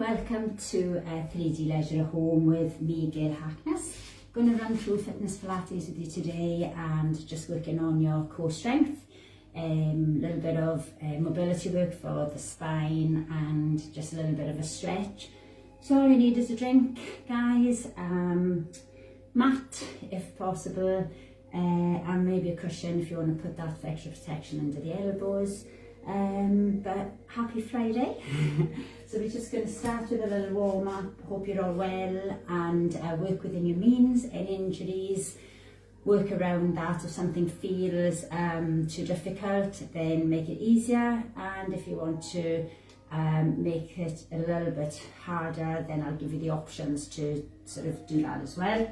welcome to 3D Leisure at Home with me, Gail. Going to run through fitness Pilates with you today and just working on your core strength, a little bit of mobility work for the spine and just a little bit of a stretch. So all you need is a drink, guys, mat if possible, and maybe a cushion if you want to put that for extra protection under the elbows. But happy Friday. So we're just going to start with a little warm up. Hope you're all well and work within your means. Any injuries, work around that. If something feels too difficult, then make it easier, and if you want to make it a little bit harder, then I'll give you the options to sort of do that as well.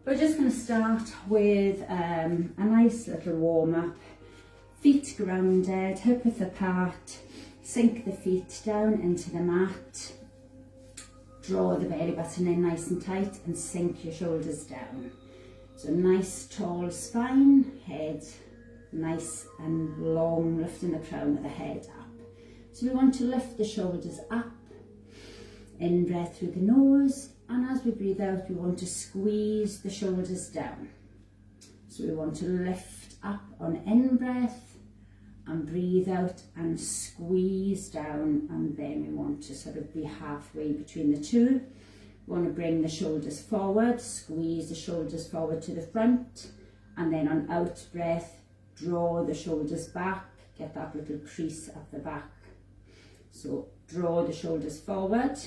We're just going to start with a nice little warm up. Feet grounded, hip width apart, sink the feet down into the mat, draw the belly button in nice and tight and sink your shoulders down. So nice tall spine, head nice and long, lifting the crown of the head up. So we want to lift the shoulders up, in breath through the nose, and as we breathe out we want to squeeze the shoulders down. So we want to lift up on in breath and breathe out and squeeze down, and then we want to sort of be halfway between the two. We want to bring the shoulders forward, squeeze the shoulders forward to the front, and then on out breath draw the shoulders back, get that little crease up the back. So draw the shoulders forward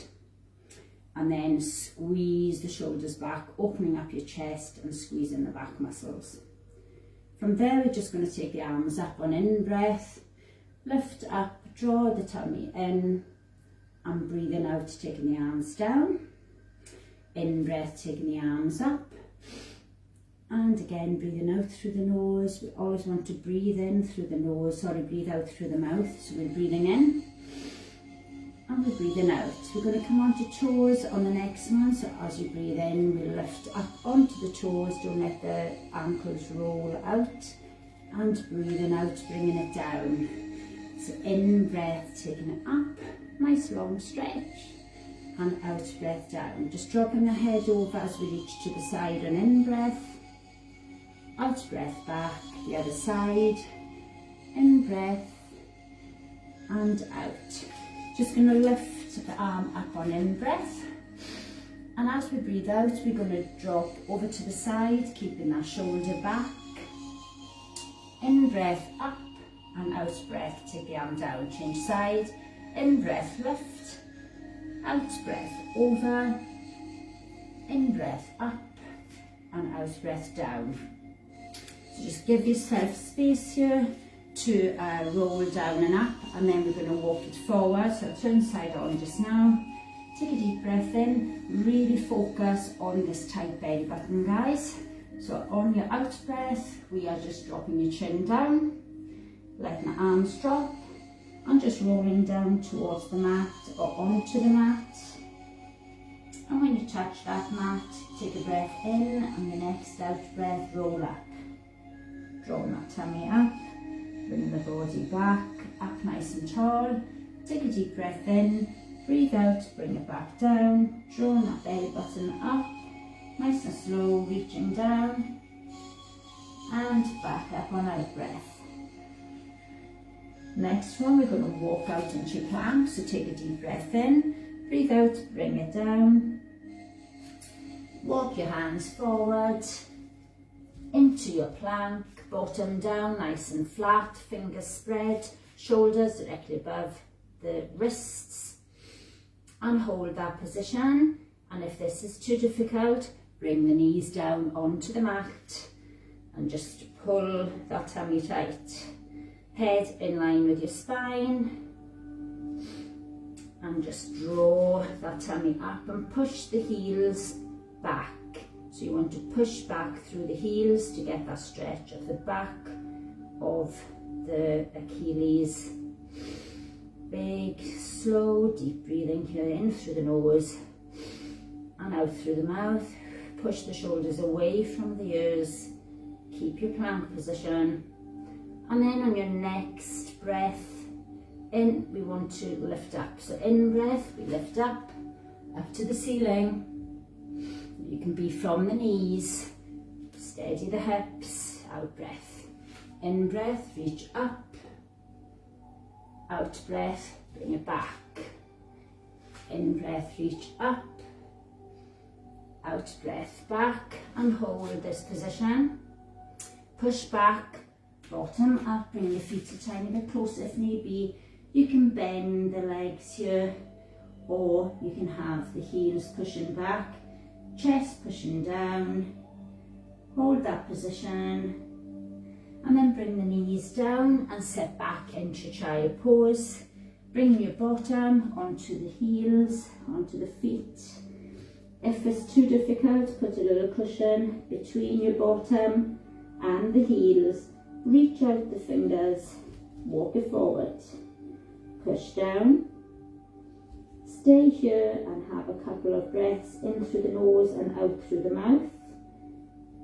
and then squeeze the shoulders back, opening up your chest and squeezing the back muscles. From there we're just going to take the arms up on in breath, lift up, draw the tummy in, and breathing out, taking the arms down. In breath, taking the arms up, and again breathing out through the nose. We always want to breathe in through the nose, breathe out through the mouth. So we're breathing in and we're breathing out. We're going to come onto toes on the next one. So as you breathe in, we lift up onto the toes, don't let the ankles roll out, and breathing out, bringing it down. So in breath, taking it up, nice long stretch, and out breath down. Just dropping the head over as we reach to the side on in breath, out breath back, the other side, in breath, and out. Just going to lift the arm up on in breath, and as we breathe out we're going to drop over to the side, keeping that shoulder back. In breath up, and out breath take the arm down, change side. In breath lift, out breath over, in breath up, and out breath down. So just give yourself space here to roll down and up, and then we're going to walk it forward. So turn side on just now. Take a deep breath in, really focus on this tight belly button, guys. So on your out breath we are just dropping your chin down, letting the arms drop, and just rolling down towards the mat or onto the mat. And when you touch that mat, take a breath in, and the next out breath roll up. Draw that tummy up, bring the body back, up nice and tall. Take a deep breath in, breathe out, bring it back down, draw that belly button up, nice and slow, reaching down, and back up on out breath. Next one, we're going to walk out into plank, so take a deep breath in, breathe out, bring it down, walk your hands forward into your plank, bottom down, nice and flat, fingers spread, shoulders directly above the wrists, and hold that position. And if this is too difficult, bring the knees down onto the mat and just pull that tummy tight. Head in line with your spine, and just draw that tummy up and push the heels back. So you want to push back through the heels to get that stretch of the back of the Achilles. Big, slow, deep breathing here, in through the nose and out through the mouth. Push the shoulders away from the ears. Keep your plank position. And then on your next breath, in, we want to lift up. So in breath, we lift up to the ceiling. You can be from the knees, steady the hips, out breath. In breath, reach up, out breath, bring it back. In breath, reach up, out breath, back, and hold this position. Push back, bottom up, bring your feet a tiny bit closer if need be. You can bend the legs here, or you can have the heels pushing back, chest pushing down. Hold that position, and then bring the knees down and sit back into child pose. Bring your bottom onto the heels, onto the feet. If it's too difficult, put a little cushion between your bottom and the heels. Reach out the fingers, walk it forward. Push down. Stay here and have a couple of breaths in through the nose and out through the mouth.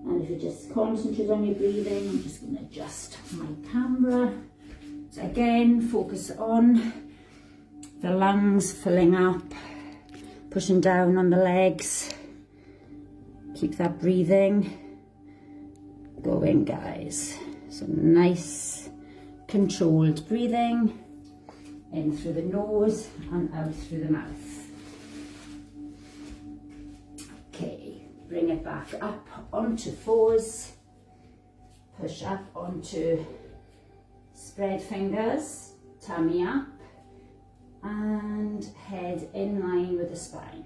And if you just concentrate on your breathing, I'm just going to adjust my camera. So again, focus on the lungs filling up, pushing down on the legs. Keep that breathing going, guys. So nice, controlled breathing, in through the nose and out through the mouth. Okay, bring it back up onto fours. Push up onto spread fingers, tummy up, and head in line with the spine.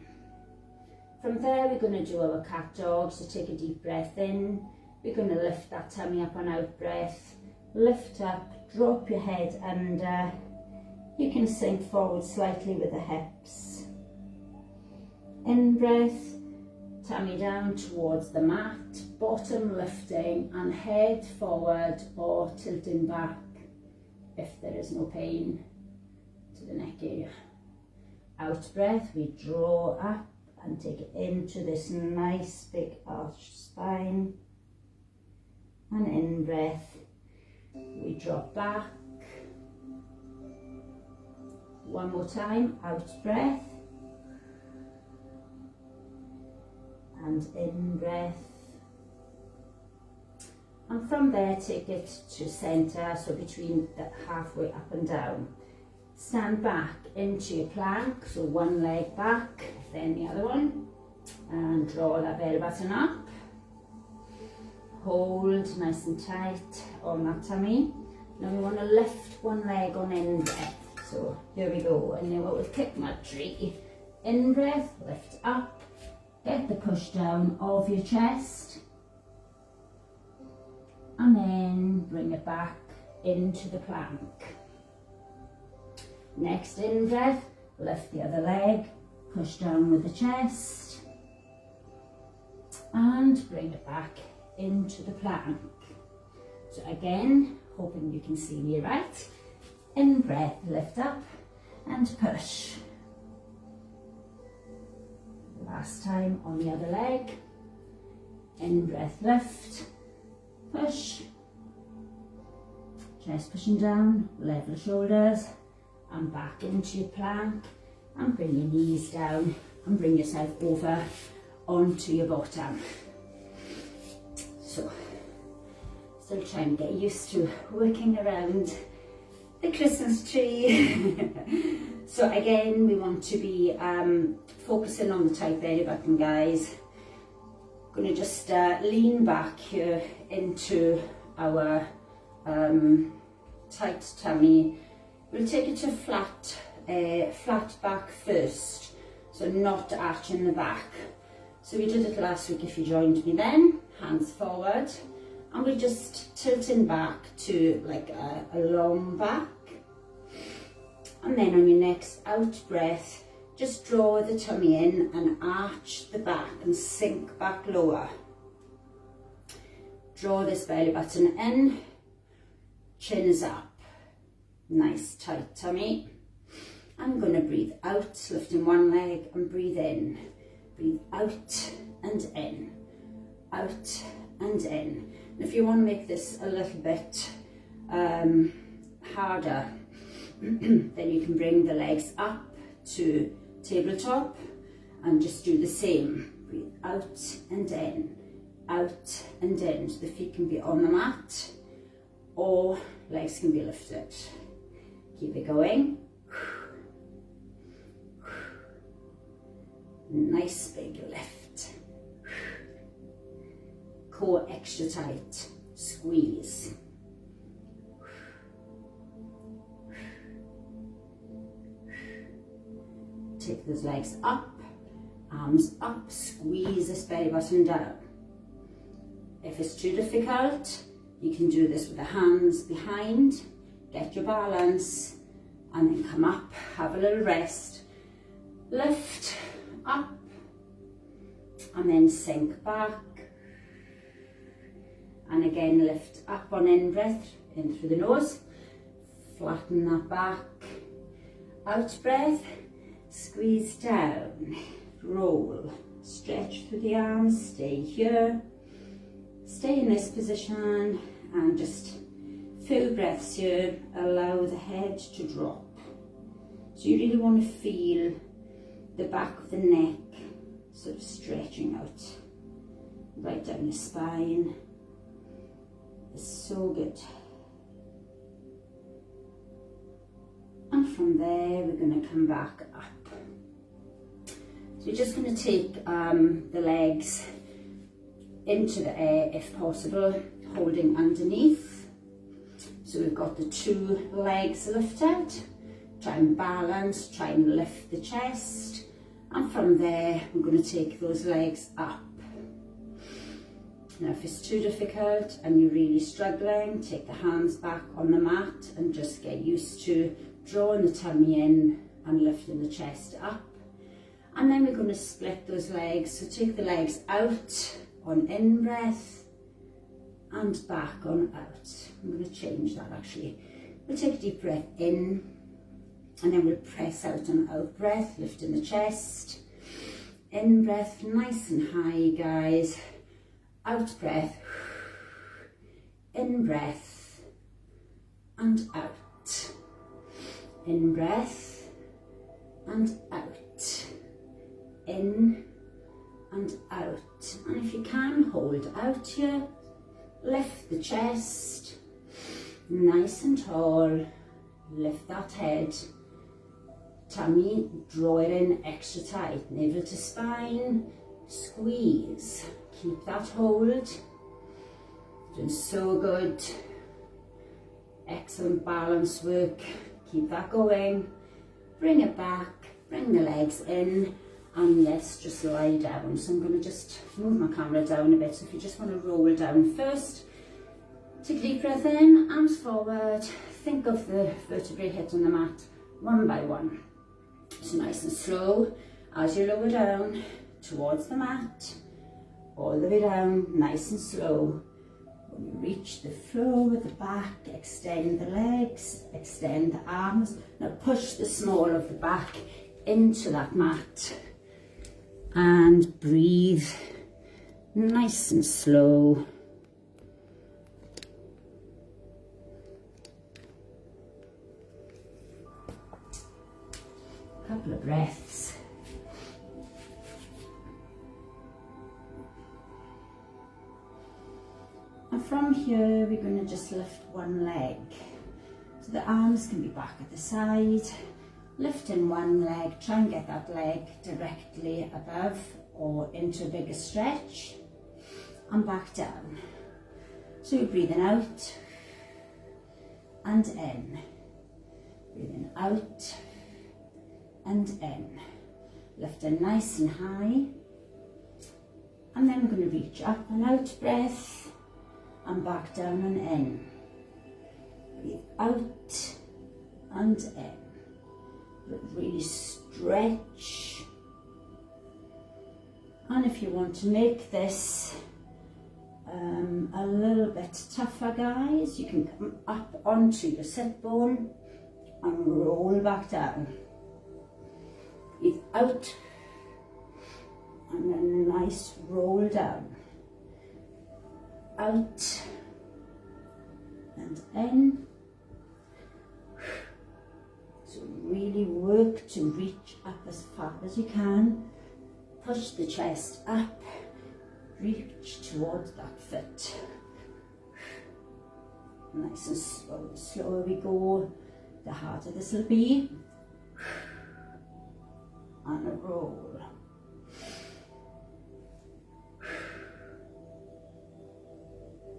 From there, we're going to do our cat dog. So take a deep breath in. We're going to lift that tummy up on out breath. Lift up, drop your head under. You can sink forward slightly with the hips. In breath, tummy down towards the mat, bottom lifting and head forward or tilting back if there is no pain to the neck area. Out breath, we draw up and take it into this nice big arched spine. And in breath, we drop back. One more time, out breath. And in breath. And from there, take it to center, so between the halfway up and down. Stand back into your plank, so one leg back, then the other one. And draw that belly button up. Hold nice and tight on that tummy. Now we want to lift one leg on in breath. So here we go. And now what we've kicked my tree. In breath, lift up. Get the push down of your chest. And then bring it back into the plank. Next in breath, lift the other leg. Push down with the chest. And bring it back into the plank. So again, hoping you can see me right. In breath, lift up and push. Last time on the other leg. In breath, lift, push. Chest pushing down, level shoulders, and back into your plank. And bring your knees down and bring yourself over onto your bottom. So, still trying to get used to working around the Christmas tree. So again, we want to be focusing on the tight belly button, guys. Going to just lean back here into our tight tummy. We'll take it to flat back first, so not arching the back. So we did it last week if you joined me then. Hands forward, and we're just tilting back to like a long back. And then on your next out breath, just draw the tummy in and arch the back and sink back lower. Draw this belly button in, chin is up, nice tight tummy. I'm going to breathe out, lifting one leg, and breathe in. Breathe out and in, out and in. And if you want to make this a little bit harder, Then you can bring the legs up to tabletop and just do the same. Breathe out and in, out and in. So the feet can be on the mat or legs can be lifted. Keep it going. Nice big lift. Core extra tight. Squeeze. Take those legs up, arms up, squeeze this belly button down. If it's too difficult, you can do this with the hands behind, get your balance, and then come up, have a little rest, lift, up, and then sink back. And again, lift up on in-breath, in through the nose, flatten that back, out breath, squeeze down, roll, stretch through the arms, stay here, stay in this position, and just few breaths here, allow the head to drop. So you really want to feel the back of the neck sort of stretching out, right down the spine. It's so good. And from there, we're going to come back up. So we're just going to take the legs into the air if possible, holding underneath. So we've got the 2 legs lifted. Try and balance, try and lift the chest. And from there, we're going to take those legs up. Now, if it's too difficult and you're really struggling, take the hands back on the mat and just get used to drawing the tummy in and lifting the chest up. And then we're going to split those legs. So take the legs out on in-breath and back on out. I'm going to change that actually. We'll take a deep breath in and then we'll press out on out-breath, lifting the chest. In-breath, nice and high, guys. Out-breath, in-breath and out. In-breath and out. In and out. And if you can, hold out here. Lift the chest, nice and tall. Lift that head. Tummy, draw it in extra tight. Navel to spine, squeeze. Keep that hold. Doing so good. Excellent balance work. Keep that going. Bring it back. Bring the legs in. And let's just lie down. So I'm going to just move my camera down a bit. So if you just want to roll down first, take a deep breath in, arms forward. Think of the vertebrae hitting the mat one by one. So nice and slow as you lower down towards the mat. All the way down, nice and slow. When you reach the floor with the back, extend the legs, extend the arms. Now push the small of the back into that mat. And breathe nice and slow. A couple of breaths. And from here, we're going to just lift one leg. So the arms can be back at the side. Lifting one leg, try and get that leg directly above or into a bigger stretch. And back down. So you're breathing out and in. Breathing out and in. Lifting nice and high. And then we're going to reach up and out breath. And back down and in. Breathe out and in. But really stretch. And if you want to make this a little bit tougher, guys, you can come up onto your sit bone and roll back down. Breathe out and then a nice roll down. Out and in really work to reach up as far as you can. Push the chest up, reach towards that foot. Nice and slow. The slower we go, the harder this will be. And a roll.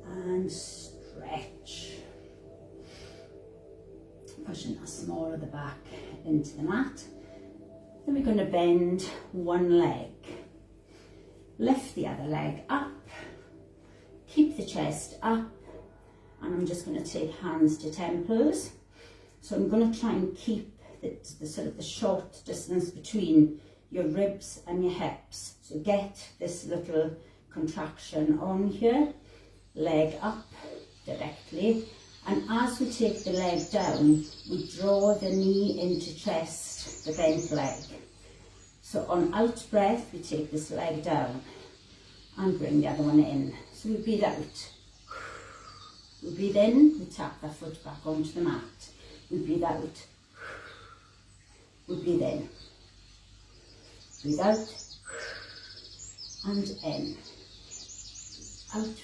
And stretch. Pushing that small of the back into the mat. Then we're going to bend one leg. Lift the other leg up. Keep the chest up. And I'm just going to take hands to temples. So I'm going to try and keep the sort of the short distance between your ribs and your hips. So get this little contraction on here. Leg up directly. And as we take the leg down, we draw the knee into chest, the bent leg. So on out breath, we take this leg down and bring the other one in. So we breathe out. We breathe in, we tap the foot back onto the mat. We breathe out. We breathe in. Breathe out. And in. Out.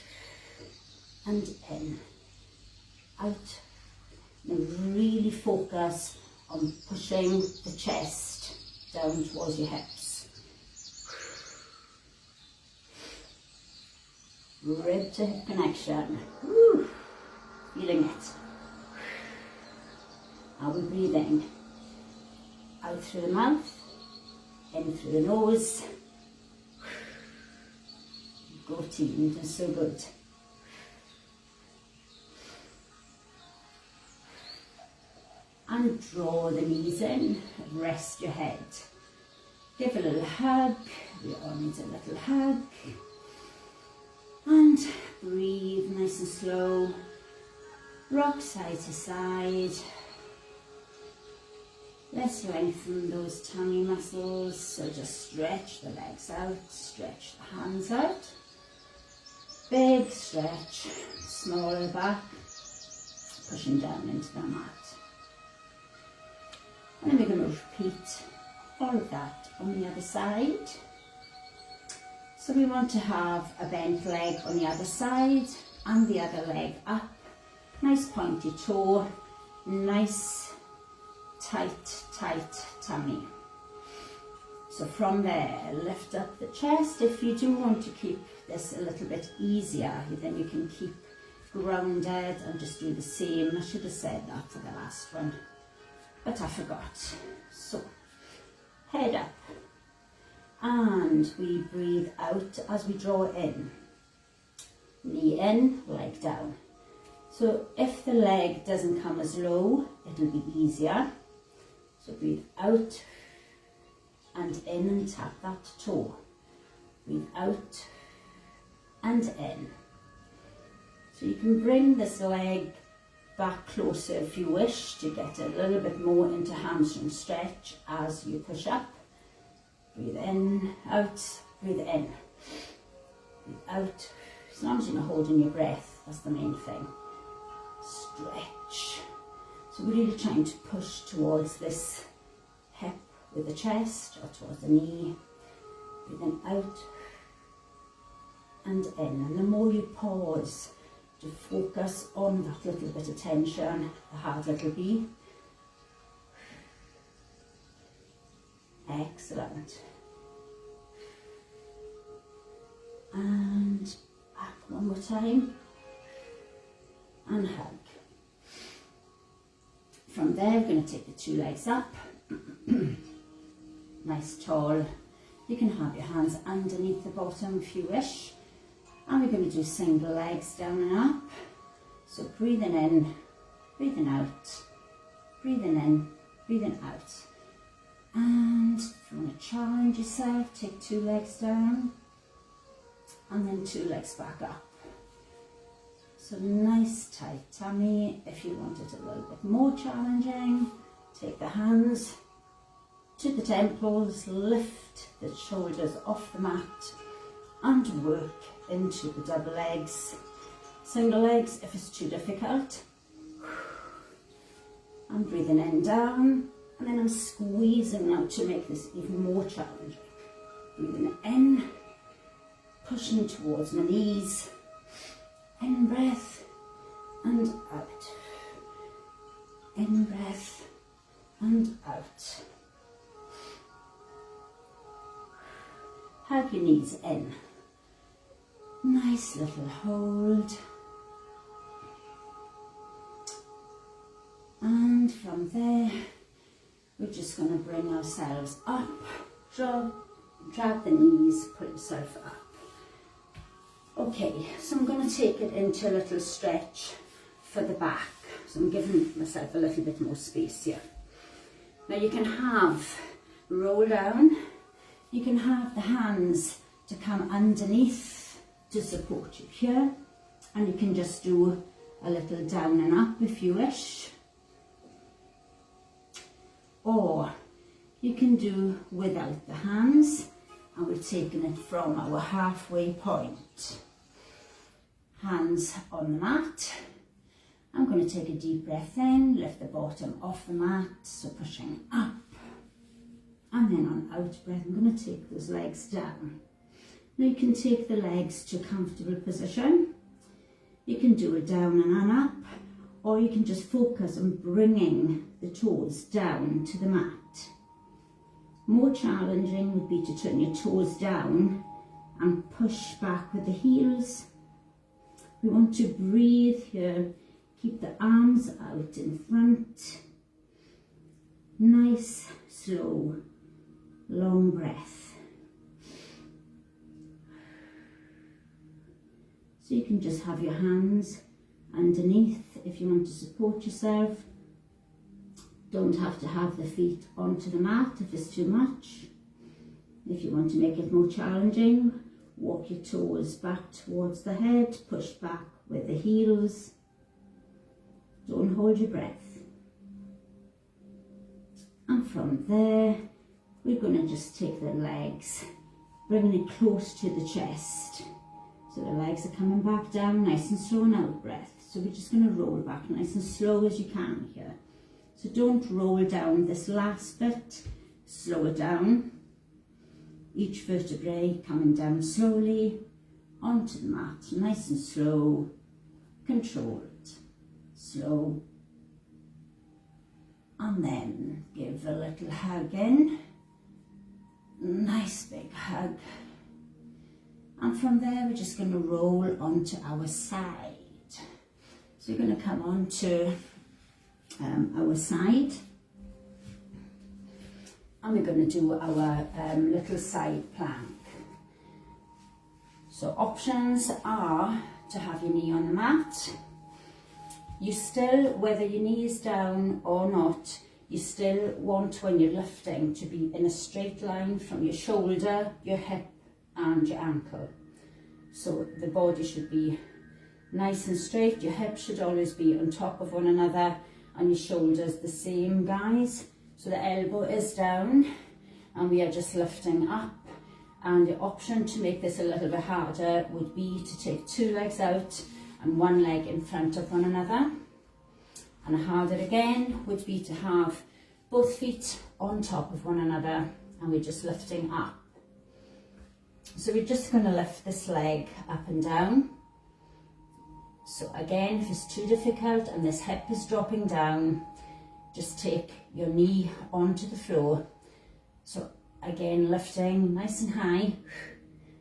And in. Out. And really focus on pushing the chest down towards your hips. Rib to hip connection. Woo. Feeling it. Now we're breathing out through the mouth, in through the nose. Go team, you're so good. And draw the knees in, rest your head. Give a little hug, we all need a little hug. And breathe nice and slow. Rock side to side. Let's lengthen those tummy muscles. So just stretch the legs out, stretch the hands out. Big stretch, smaller back, pushing down into the mat. And then we're going to repeat all of that on the other side. So we want to have a bent leg on the other side and the other leg up. Nice pointy toe, nice tight tummy. So from there, lift up the chest. If you do want to keep this a little bit easier, then you can keep grounded and just do the same. I should have said that for the last one, but I forgot. So, head up. And we breathe out as we draw in. Knee in, leg down. So if the leg doesn't come as low, it'll be easier. So breathe out and in and tap that toe. Breathe out and in. So you can bring this leg back closer if you wish to get a little bit more into hamstring stretch as you push up. Breathe in, out, breathe in. Breathe out. As long as you're not holding your breath, that's the main thing. Stretch. So we're really trying to push towards this hip with the chest or towards the knee. Breathing out and in. And the more you pause to focus on that little bit of tension, the harder it'll be. Excellent. And back one more time. And hug. From there, we're going to take the two legs up. Nice tall. You can have your hands underneath the bottom if you wish. And we're going to do single legs down and up. So breathing in, breathing out, breathing in, breathing out. And if you want to challenge yourself, take two legs down and then two legs back up. So nice tight tummy. If you want it a little bit more challenging, take the hands to the temples, lift the shoulders off the mat and work into the double legs. Single legs if it's too difficult. And breathing in down And then I'm squeezing now to make this even more challenging. Breathing in, pushing towards my knees. In breath and out. In breath and out. Hug your knees in. Nice little hold. And from there, we're just going to bring ourselves up. Drag the knees, pull yourself up. Okay, so I'm going to take it into a little stretch for the back. So I'm giving myself a little bit more space here. Now you can have roll down. You can have the hands to come underneath to support you here. And you can just do a little down and up if you wish. Or you can do without the hands, and we're taking it from our halfway point. Hands on the mat. I'm going to take a deep breath in, lift the bottom off the mat, so pushing up. And then on out breath, I'm going to take those legs down. Now you can take the legs to a comfortable position. You can do a down and an up, or you can just focus on bringing the toes down to the mat. More challenging would be to turn your toes down and push back with the heels. We want to breathe here. Keep the arms out in front. Nice, slow, long breath. So you can just have your hands underneath if you want to support yourself. Don't have to have the feet onto the mat if it's too much. If you want to make it more challenging, walk your toes back towards the head, push back with the heels. Don't hold your breath. And from there, we're going to just take the legs, bringing it close to the chest. So the legs are coming back down, nice and slow, and out breath. So we're just going to roll back nice and slow as you can here. So don't roll down this last bit, slow it down. Each vertebrae coming down slowly onto the mat, nice and slow, controlled, slow. And then give a little hug in, nice big hug. And from there, we're just going to roll onto our side. So we're going to come on to our side. And we're going to do our little side plank. So options are to have your knee on the mat. You still, whether your knee is down or not, you still want, when you're lifting, to be in a straight line from your shoulder, your hip and your ankle. So the body should be nice and straight. Your hips should always be on top of one another, and your shoulders the same, guys. So the elbow is down and we are just lifting up. And the option to make this a little bit harder would be to take two legs out and one leg in front of one another. And harder again would be to have both feet on top of one another, and we're just lifting up. So we're just going to lift this leg up and down. So again, if it's too difficult and this hip is dropping down, just take your knee onto the floor. So again, lifting nice and high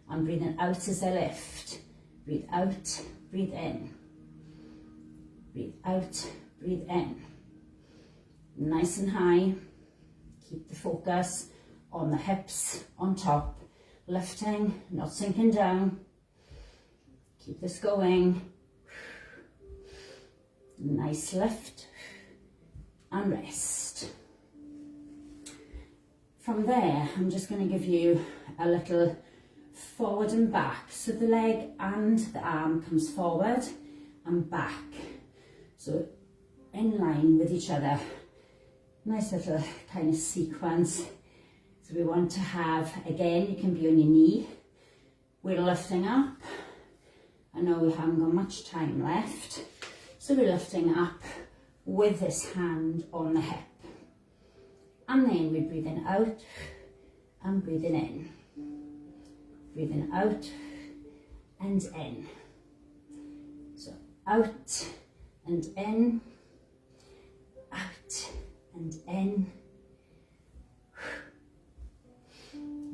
and breathing out as I lift. Breathe out, breathe in. Breathe out, breathe in. Nice and high. Keep the focus on the hips on top. Lifting, not sinking down. Keep this going. Nice lift and rest. From there, I'm just going to give you a little forward and back. So the leg and the arm comes forward and back. So in line with each other. Nice little kind of sequence. So we want to have, again, you can be on your knee. We're lifting up. I know we haven't got much time left. So we're lifting up with this hand on the hip. And then we're breathing out and breathing in. Breathing out and in. So out and in, out and in.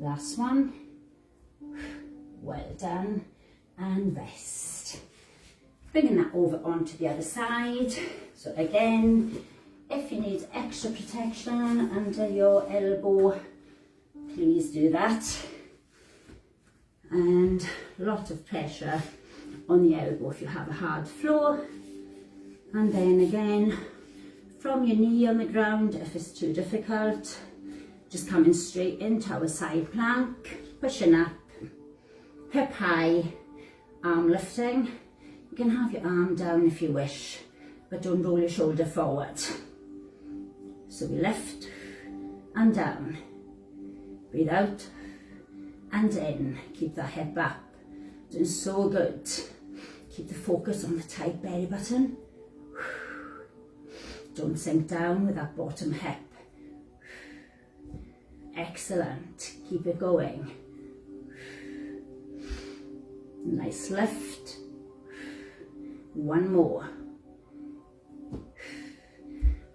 Last one. Well done. And rest. Bringing that over onto the other side. So again, if you need extra protection under your elbow, please do that. And a lot of pressure on the elbow if you have a hard floor. And then again, from your knee on the ground, if it's too difficult, just coming straight into our side plank, pushing up, hip high, arm lifting. You can have your arm down if you wish, but don't roll your shoulder forward. So we lift and down. Breathe out and in. Keep that hip up. Doing so good. Keep the focus on the tight belly button. Don't sink down with that bottom hip. Excellent. Keep it going. Nice lift. One more.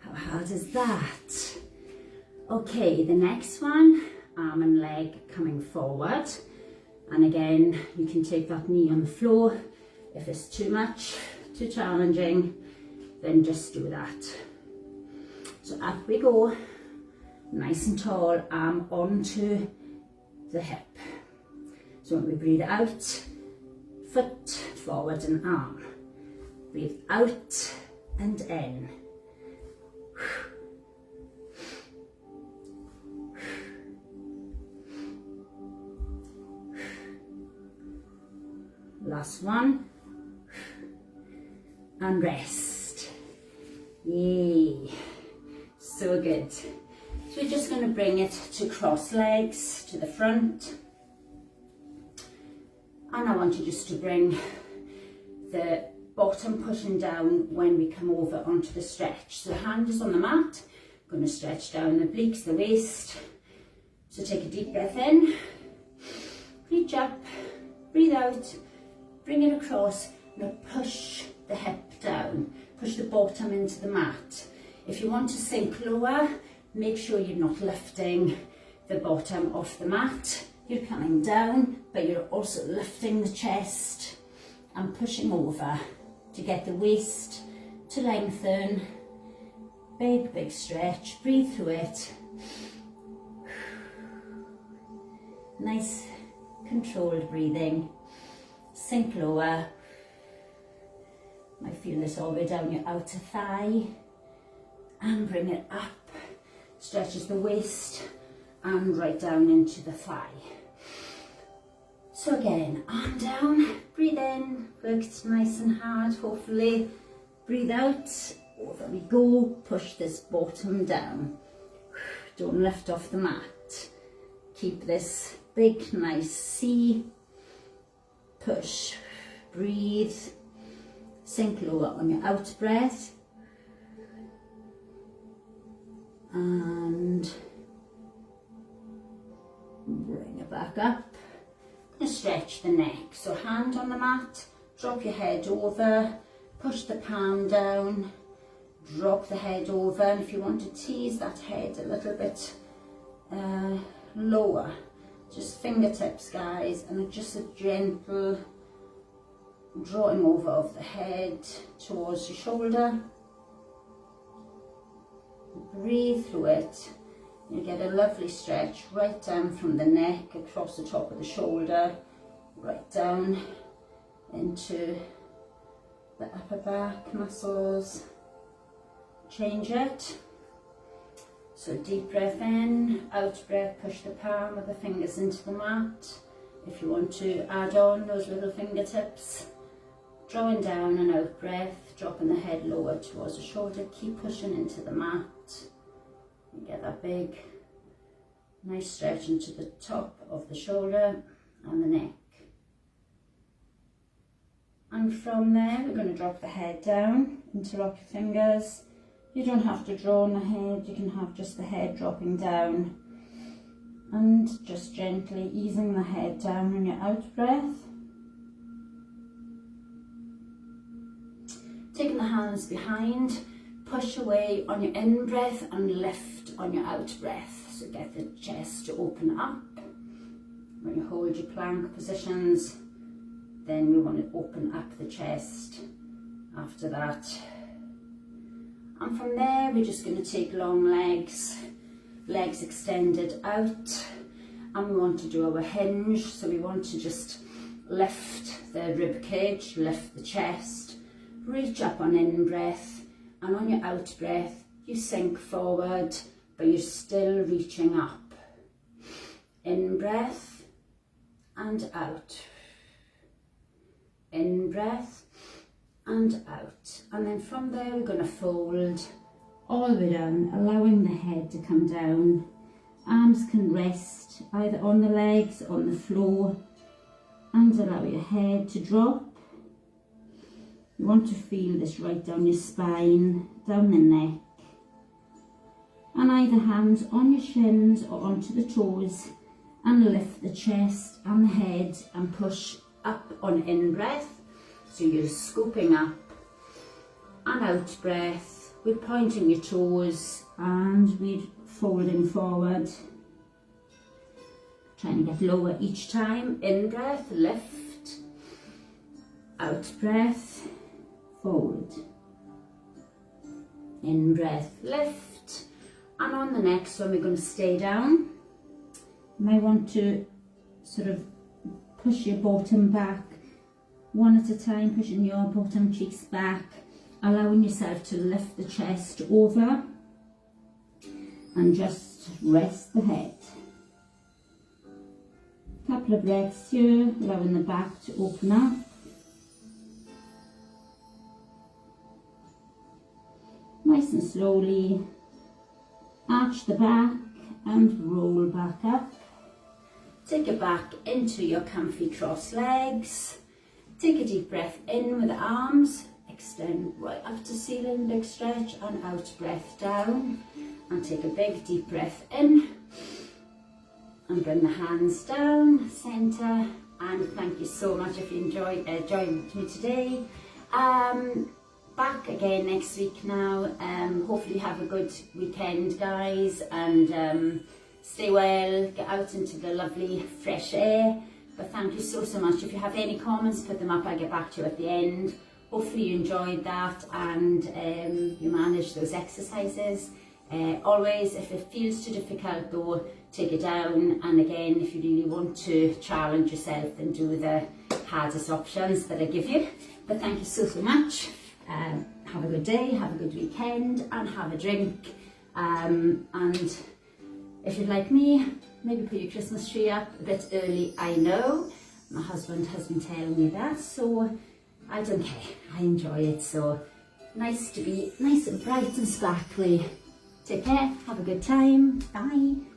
How hard is that? Okay, the next one, arm and leg coming forward. And again, you can take that knee on the floor. If it's too much, too challenging, then just do that. So up we go, nice and tall, arm onto the hip. So when we breathe out, foot forward and arm. Breathe out and in. Last one. And rest. Yay. So good. So we're just going to bring it to cross legs to the front. And I want you just to bring the bottom pushing down when we come over onto the stretch. So the hand is on the mat. Going to stretch down the obliques, the waist. So take a deep breath in. Reach up. Breathe out. Bring it across. Now push the hip down. Push the bottom into the mat. If you want to sink lower, make sure you're not lifting the bottom off the mat. You're coming down, but you're also lifting the chest and pushing over to get the waist to lengthen. Big, big stretch. Breathe through it. Nice, controlled breathing. Sink lower. Might feel this all the way down your outer thigh. And bring it up. Stretches the waist and right down into the thigh. So again, arm down, breathe in, work it nice and hard, hopefully. Breathe out, over we go, push this bottom down. Don't lift off the mat. Keep this big, nice C. Push, breathe, sink lower on your out breath. And bring it back up. And stretch the neck. So hand on the mat, drop your head over, push the palm down, drop the head over. And if you want to tease that head a little bit lower, just fingertips, guys, and just a gentle drawing over of the head towards your shoulder. Breathe through it. You get a lovely stretch right down from the neck across the top of the shoulder, right down into the upper back muscles. Change it. So deep breath in, out breath, push the palm of the fingers into the mat. If you want to add on those little fingertips, drawing down and out breath, dropping the head lower towards the shoulder, keep pushing into the mat. You get that big, nice stretch into the top of the shoulder and the neck. And from there, we're going to drop the head down, interlock your fingers, You don't have to draw on the head, you can have just the head dropping down and just gently easing the head down on your out breath. Taking the hands behind, push away on your in breath and lift on your out breath. So get the chest to open up. When you hold your plank positions, then we want to open up the chest after that. And from there, we're just going to take long legs, legs extended out, and we want to do our hinge. So we want to just lift the rib cage, lift the chest, reach up on in breath, and on your out breath, you sink forward, but you're still reaching up. In breath and out. In breath and out. And then from there we're going to fold all the way down, allowing the head to come down. Arms can rest either on the legs, on the floor, and allow your head to drop. You want to feel this right down your spine, down the neck. And either hands on your shins or onto the toes, and lift the chest and the head and push up on in breath. So you're scooping up, and out breath, we're pointing your toes and we're folding forward. Trying to get lower each time. In breath, lift. Out breath, fold. In breath, lift. And on the next one, we're going to stay down. You might want to sort of push your bottom back one at a time, pushing your bottom cheeks back, allowing yourself to lift the chest over and just rest the head. Couple of breaths here, allowing the back to open up. Nice and slowly arch the back and roll back up. Take it back into your comfy cross legs. Take a deep breath in with the arms, extend right up to ceiling, big stretch, and out breath down. And take a big deep breath in and bring the hands down, centre. And thank you so much if you enjoyed joining me today. Back again next week now. Hopefully have a good weekend, guys, and stay well, get out into the lovely fresh air. But thank you so much. If you have any comments, put them up. I'll get back to you at the end. Hopefully you enjoyed that and you managed those exercises. Always, if it feels too difficult though, take it down. And again, if you really want to challenge yourself, then do the hardest options that I give you. But thank you so much. Have a good day, have a good weekend, and have a drink. And if you'd like me, maybe put your Christmas tree up a bit early. I know my husband has been telling me that, so I don't care. I enjoy it. So nice to be nice and bright and sparkly. Take care, have a good time. Bye.